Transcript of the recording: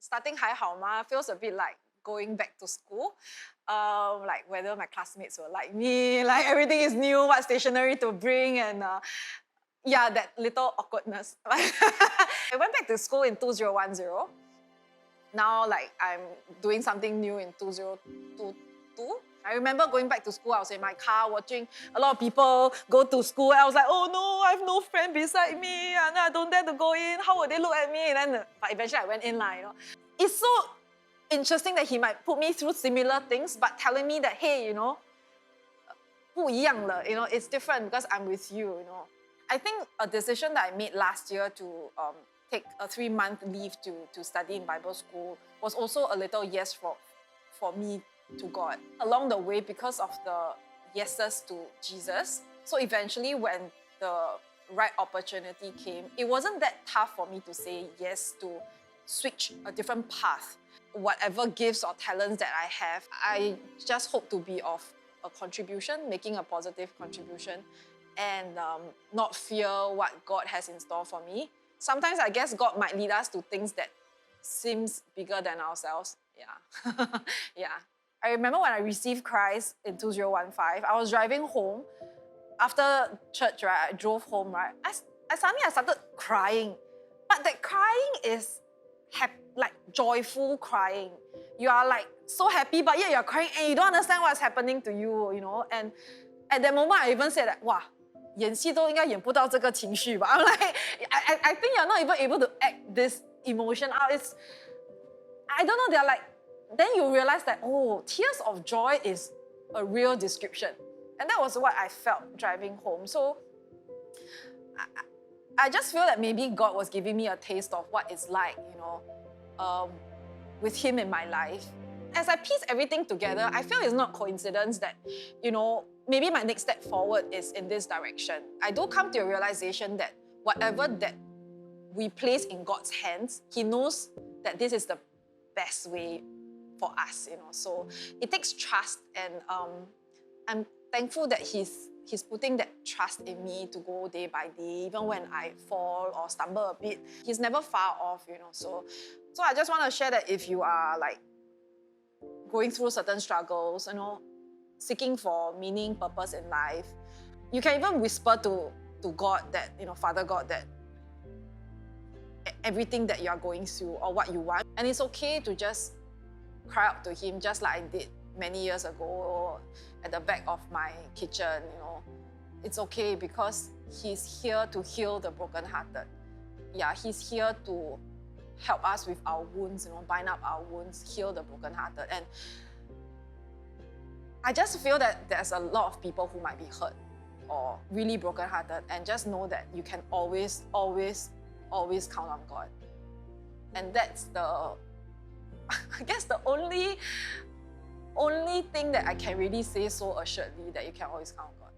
starting 还好吗 feels a bit like going back to school. Like whether my classmates will like me, like everything is new, what stationery to bring, and yeah, that little awkwardness. I went back to school in 2010. Now, like, I'm doing something new in 2022. I remember going back to school, I was in my car watching a lot of people go to school. I was like, oh no, I have no friend beside me, and I don't dare to go in. How would they look at me? And then but eventually I went in, you know. It's so interesting that he might put me through similar things, but telling me that, hey, you know, 不一样了, you know, it's different because I'm with you, you know. I think a decision that I made last year to take a 3-month leave to study in Bible school was also a little yes for me to God. Along the way, because of the yeses to Jesus, so eventually when the right opportunity came, it wasn't that tough for me to say yes to switch a different path. Whatever gifts or talents that I have, I just hope to be of a contribution, making a positive contribution, and not fear what God has in store for me. Sometimes I guess God might lead us to things that seems bigger than ourselves. Yeah. Yeah. I remember when I received Christ in 2015, I was driving home. After church, right, I drove home, right? I suddenly started crying. But that crying is like joyful crying. You are like so happy, but yet you're crying and you don't understand what's happening to you, you know? And at that moment, I even said that, wow, 演戏都应该演不到这个情绪吧? I'm like, I think you're not even able to act this emotion out. It's, I don't know, they're like, then you realize that, oh, tears of joy is a real description. And that was what I felt driving home. So I just feel that maybe God was giving me a taste of what it's like, you know, with Him in my life. As I piece everything together, I feel it's not coincidence that, you know, maybe my next step forward is in this direction. I do come to a realization that whatever that we place in God's hands, He knows that this is the best way for us, you know. So it takes trust, and I'm thankful that He's putting that trust in me to go day by day, even when I fall or stumble a bit. He's never far off, you know. So I just want to share that if you are like going through certain struggles, you know, seeking for meaning, purpose in life, you can even whisper to God that, you know, Father God, that everything that you are going through or what you want. And it's okay to just cry out to Him, just like I did many years ago at the back of my kitchen, you know. It's okay because He's here to heal the brokenhearted. Yeah, He's here to help us with our wounds, you know, bind up our wounds, heal the brokenhearted. And I just feel that there's a lot of people who might be hurt or really brokenhearted, and just know that you can always, always, always count on God. And that's the, I guess the only thing that I can really say so assuredly, that you can always count on God.